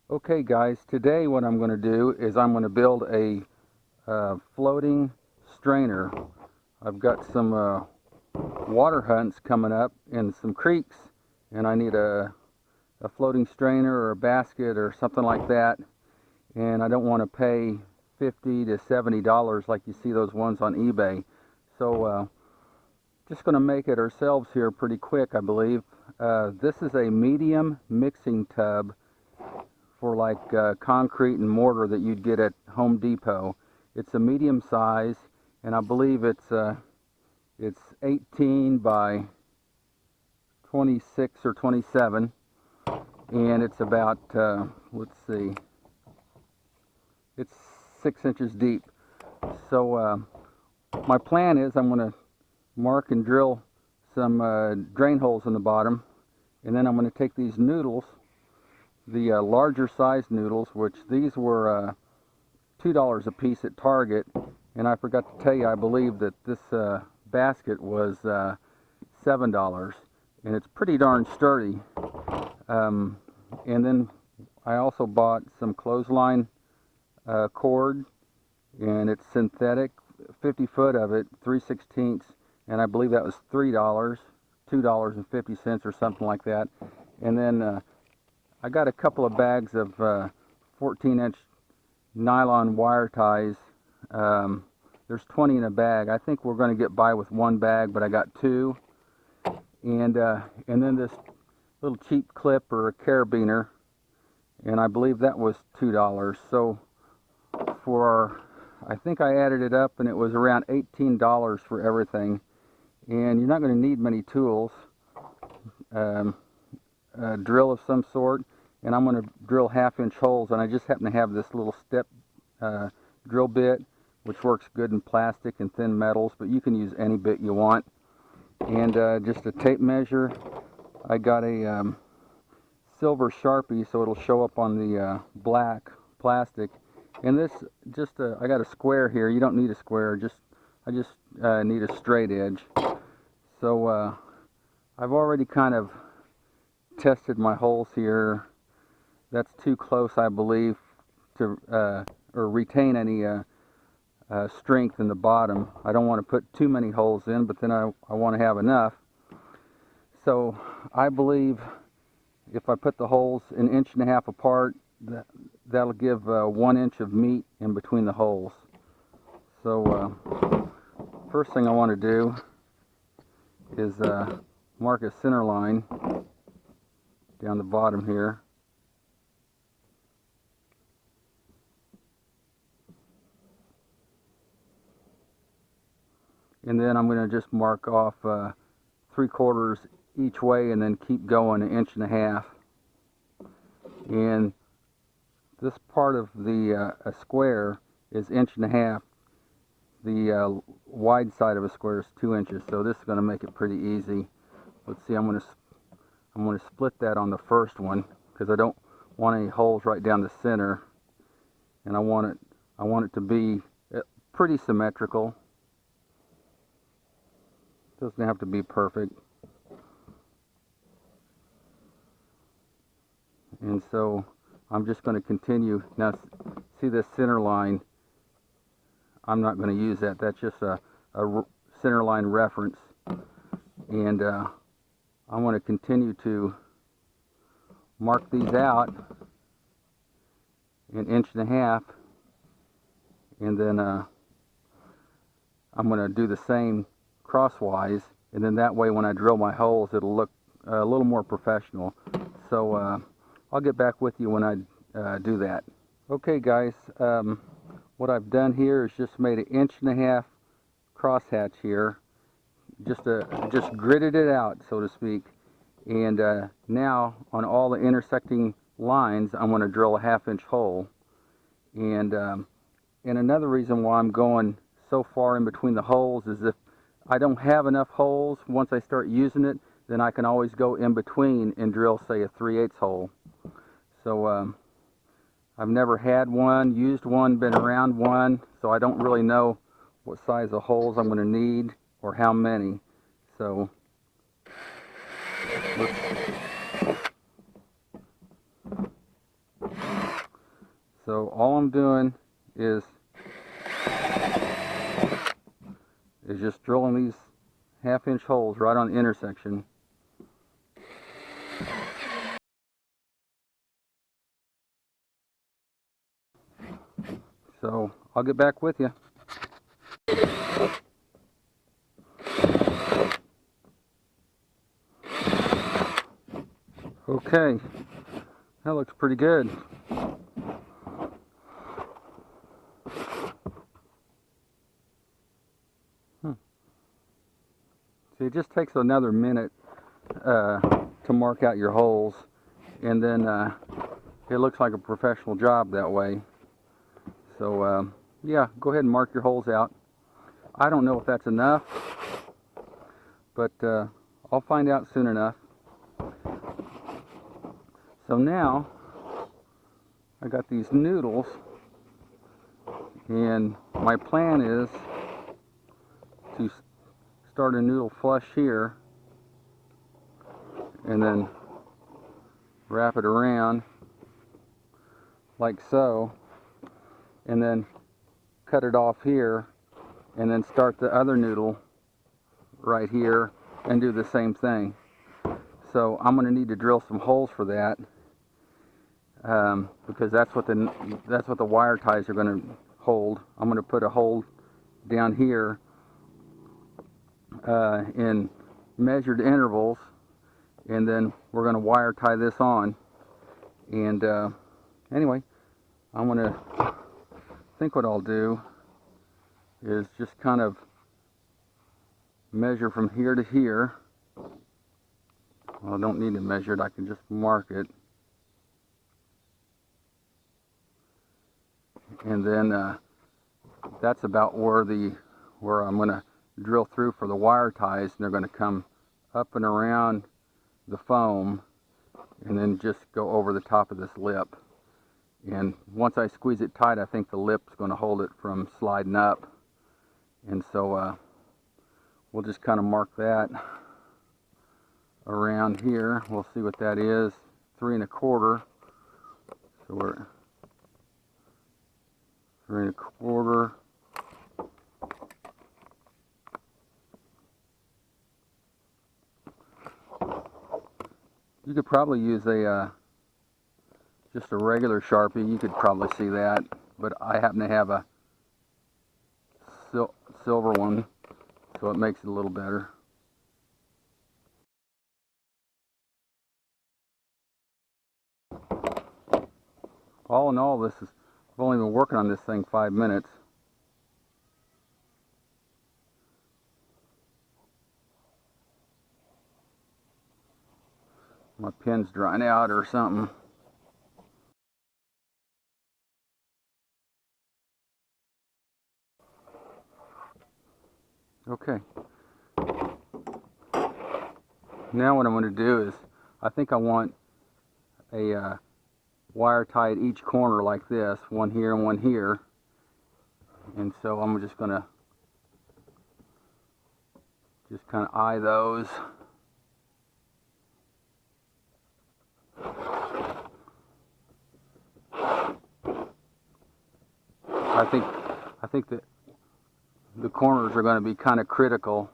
Okay guys, today what I'm going to do is I'm going to build a floating strainer. I've got some water hunts coming up in some creeks, and I need a floating strainer or a basket or something like that, and I don't want to pay $50 to $70 like you see those ones on eBay. So just going to make it ourselves here pretty quick, I believe. This is a medium mixing tub for like concrete and mortar that you'd get at Home Depot. It's a medium size, and I believe it's 18 by 26 or 27, and it's about let's see, it's 6 inches deep. So my plan is I'm going to mark and drill some drain holes in the bottom, and then I'm going to take these noodles, the larger size noodles, which these were $2 a piece at Target, and I forgot to tell you, I believe that this basket was $7, and it's pretty darn sturdy. And then I also bought some clothesline cord, and it's synthetic, 50 foot of it, 3/16, and I believe that was $3, $2.50 or something like that. And then I got a couple of bags of 14-inch nylon wire ties. There's 20 in a bag. I think we're going to get by with one bag, but I got two. And then this little cheap clip or a carabiner, and I believe that was $2. So I think I added it up, and it was around $18 for everything. And you're not going to need many tools. A drill of some sort, and I'm going to drill 1/2-inch holes, and I just happen to have this little step drill bit, which works good in plastic and thin metals, but you can use any bit you want. And just a tape measure. I got a silver Sharpie, so it'll show up on the black plastic. And this, I got a square here. You don't need a square, I just need a straight edge. So I've already kind of tested my holes here. That's too close, I believe, to or retain any strength in the bottom. I don't want to put too many holes in, but then I want to have enough. So I believe if I put the holes 1.5 inches apart, that'll give 1 inch of meat in between the holes. So first thing I want to do is mark a center line down the bottom here. And then I'm going to just mark off 3/4 each way, and then keep going 1.5 inches. And this part of the a square is 1.5 inches. The wide side of a square is 2 inches, so this is going to make it pretty easy. Let's see, I'm going to split that on the first one, because I don't want any holes right down the center, and I want it to be pretty symmetrical. Doesn't have to be perfect. And so I'm just going to continue. Now see this center line, I'm not going to use that. That's just a center line reference. And I want to continue to mark these out 1.5 inches, and then I'm going to do the same crosswise, and then that way when I drill my holes it'll look a little more professional. So I'll get back with you when I do that. Okay guys, what I've done here is just made 1.5 inch crosshatch here. Just gridded it out, so to speak. And now on all the intersecting lines I'm going to drill a 1/2 inch hole. And another reason why I'm going so far in between the holes is if I don't have enough holes, once I start using it, then I can always go in between and drill, say, a 3/8 hole. So I've never had one, used one, been around one, so I don't really know what size of holes I'm going to need or how many. So let's So all I'm doing is just drilling these 1/2-inch holes right on the intersection. So I'll get back with you. Okay, that looks pretty good. See, it just takes another minute to mark out your holes, and then it looks like a professional job that way. So yeah, go ahead and mark your holes out. I don't know if that's enough, but I'll find out soon enough. So now I got these noodles, and my plan is to start a noodle flush here and then wrap it around like so, and then cut it off here, and then start the other noodle right here and do the same thing. So I'm going to need to drill some holes for that, because that's what the wire ties are going to hold. I'm going to put a hole down here in measured intervals, and then we're going to wire tie this on. And anyway, I'm going to think what I'll do is just kind of measure from here to here. Well, I don't need to measure it, I can just mark it. And then that's about where I'm going to drill through for the wire ties, and they're going to come up and around the foam and then just go over the top of this lip. And once I squeeze it tight, I think the lip's going to hold it from sliding up. And so we'll just kind of mark that around here. We'll see what that is. 3 1/4. So we're 3 1/4. You could probably use just a regular Sharpie. You could probably see that, but I happen to have a silver one, so it makes it a little better. All in all, I've only been working on this thing 5 minutes. My pen's drying out or something. Okay. Now what I'm going to do is, I think I want a wire tie at each corner like this, one here and one here. And so I'm just going to kind of eye those. I think that the corners are going to be kind of critical,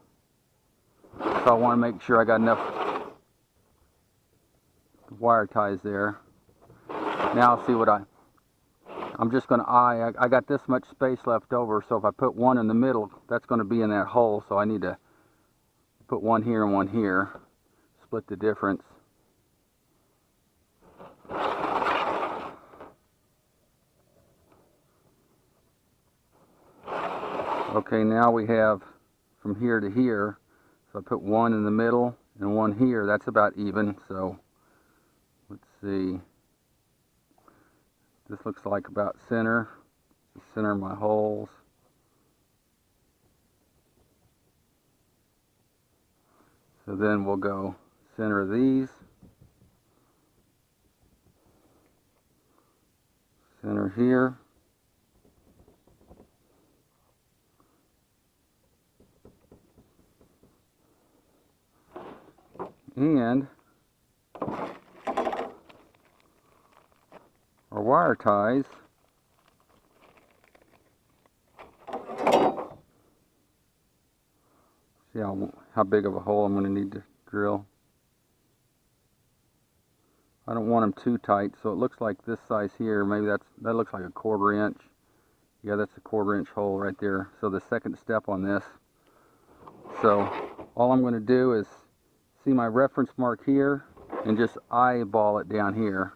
so I want to make sure I got enough wire ties there. Now I'll see what I'm just going to eye. I got this much space left over, so if I put one in the middle, that's going to be in that hole, so I need to put one here and one here, split the difference. Okay, now we have from here to here, so I put one in the middle and one here. That's about even, so let's see. This looks like about center. The center of my holes. So then we'll go center of these. Center here. And our wire ties See how big of a hole I'm going to need to drill. I don't want them too tight, so it looks like this size here. Maybe that looks like a 1/4 inch. Yeah, that's a 1/4 inch hole right there. So the second step on this. So all I'm going to do is see my reference mark here and just eyeball it down here.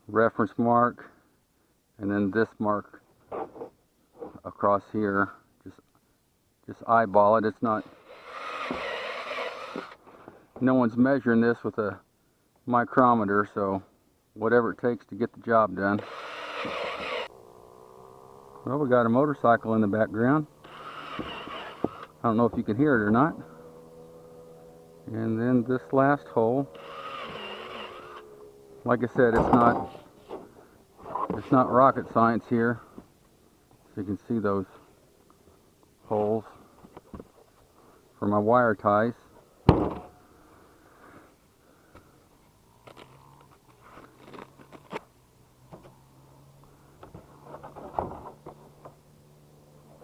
Reference mark, and then this mark across here. Just eyeball it. It's not, no one's measuring this with a micrometer, so whatever it takes to get the job done. Well, we got a motorcycle in the background. I don't know if you can hear it or not. And then this last hole, like I said, it's not rocket science here. So you can see those holes for my wire ties.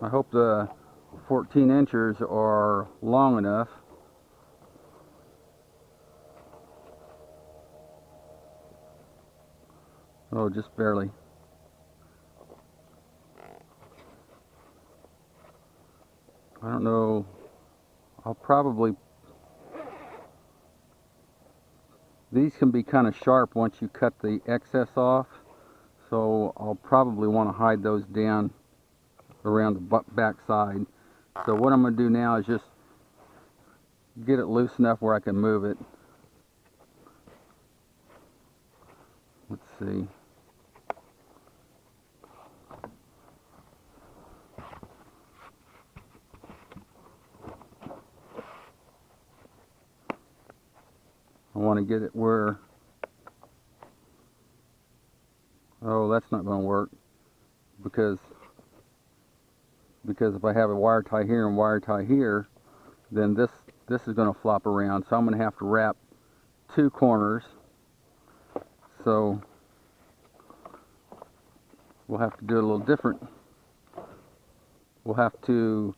I hope the 14 inches are long enough. Oh, just barely. I don't know. I'll probably, these can be kind of sharp once you cut the excess off, so I'll probably want to hide those down around the back side. So what I'm going to do now is just get it loose enough where I can move it. Let's see. I want to get it where, oh, that's not going to work, because if I have a wire tie here and wire tie here, then this is going to flop around. So I'm going to have to wrap 2 corners. So we'll have to do it a little different. We'll have to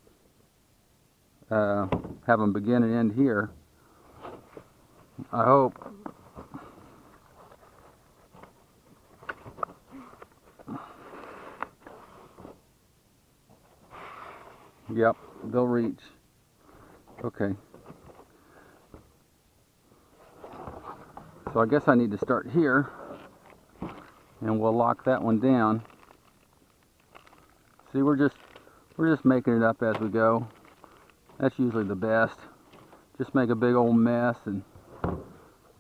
have them begin and end here. I hope. Yep, they'll reach. Okay. So I guess I need to start here, and we'll lock that one down. See, we're just making it up as we go. That's usually the best. Just make a big old mess and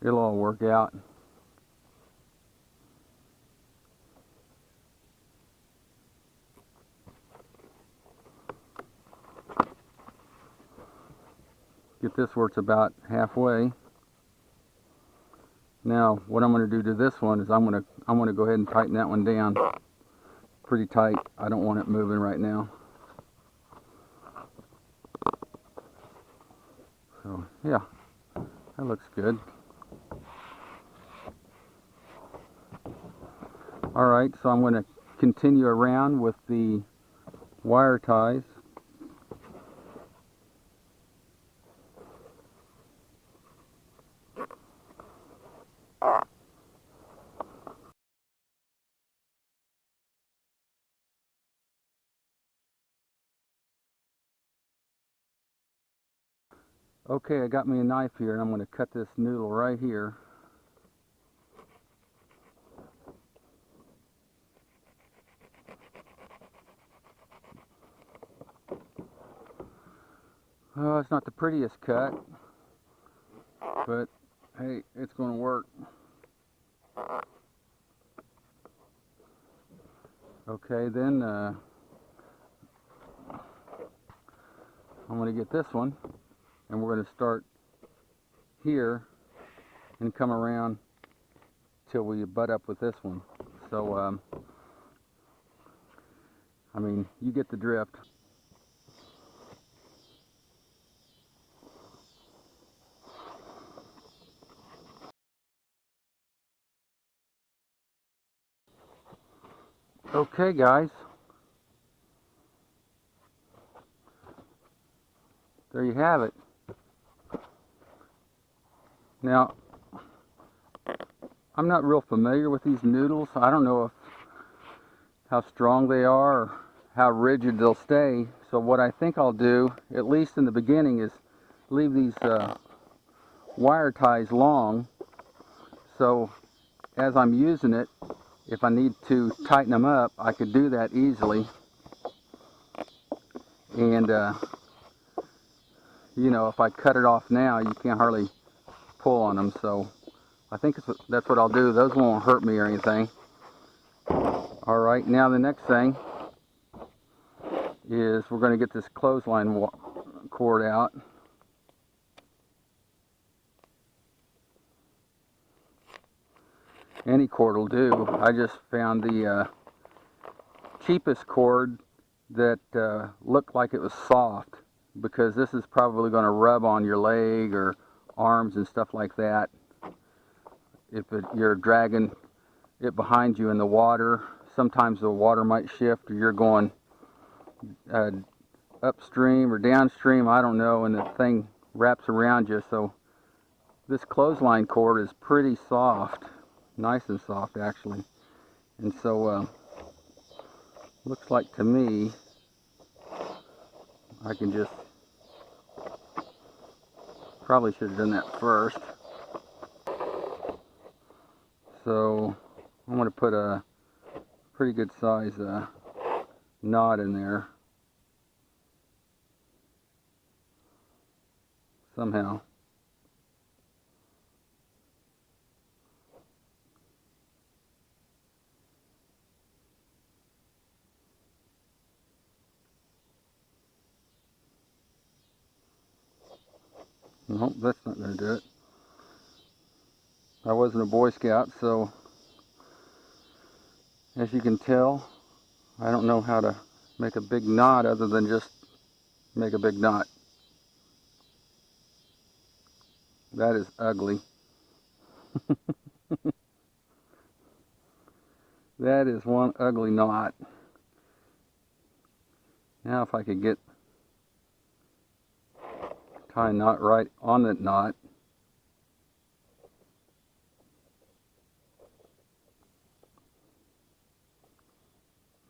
it'll all work out. Get this where it's about halfway. Now, what I'm going to do to this one is I'm going to go ahead and tighten that one down pretty tight. I don't want it moving right now. So, yeah, that looks good. Alright, so I'm going to continue around with the wire ties. Okay, I got me a knife here, and I'm going to cut this noodle right here. Oh, it's not the prettiest cut, but hey, it's going to work. Okay, then I'm going to get this one, and we're going to start here and come around till we butt up with this one. So, I mean, you get the drift. Okay guys, there you have it. Now, I'm not real familiar with these noodles. I don't know how strong they are or how rigid they'll stay. So what I think I'll do, at least in the beginning, is leave these wire ties long, so as I'm using it, if I need to tighten them up, I could do that easily. And you know, if I cut it off now, you can't hardly pull on them. So I think that's what I'll do. Those won't hurt me or anything. All right, now the next thing is we're going to get this clothesline cord out. Any cord will do. I just found the cheapest cord that looked like it was soft, because this is probably going to rub on your leg or arms and stuff like that if you're dragging it behind you in the water. Sometimes the water might shift, or you're going upstream or downstream, I don't know, and the thing wraps around you. So this clothesline cord is pretty soft, nice and soft actually. And so looks like to me I can just, probably should have done that first. So I'm going to put a pretty good size knot in there somehow. Nope, that's not going to do it. I wasn't a Boy Scout, so as you can tell, I don't know how to make a big knot other than just make a big knot. That is ugly. That is one ugly knot. Now if I could tie a knot right on that knot.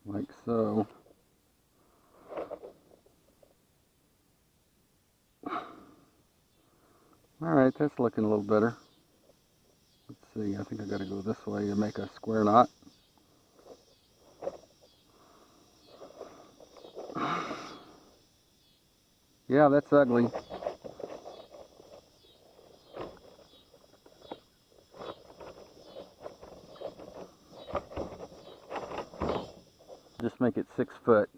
Like so. Alright, that's looking a little better. Let's see, I think I gotta go this way to make a square knot. Yeah, that's ugly. Just make it 6 foot.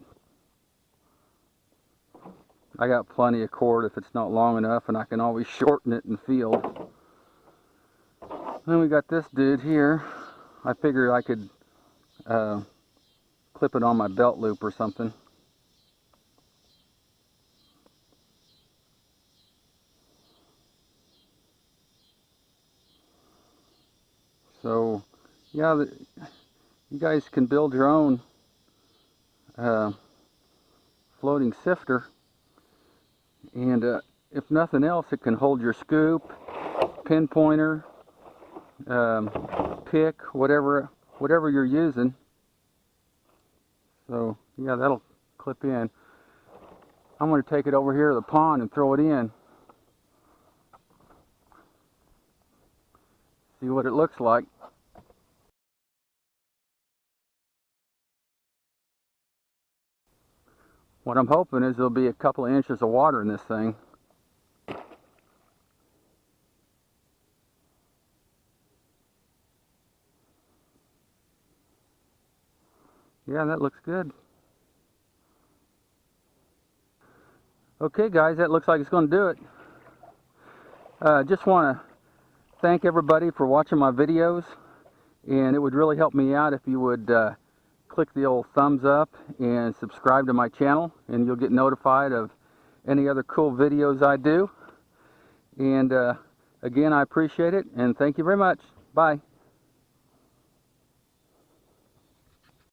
I got plenty of cord if it's not long enough, and I can always shorten it in the field. Then we got this dude here. I figured I could clip it on my belt loop or something. So yeah, you guys can build your own floating sifter, and if nothing else, it can hold your scoop, pinpointer, pick, whatever you're using. So yeah, that'll clip in. I'm going to take it over here to the pond and throw it in. See what it looks like. What I'm hoping is there'll be a couple of inches of water in this thing. Yeah, that looks good. Okay guys, that looks like it's going to do it. Just want to thank everybody for watching my videos, and it would really help me out if you would click the old thumbs up and subscribe to my channel, and you'll get notified of any other cool videos I do. And again, I appreciate it, and thank you very much. Bye.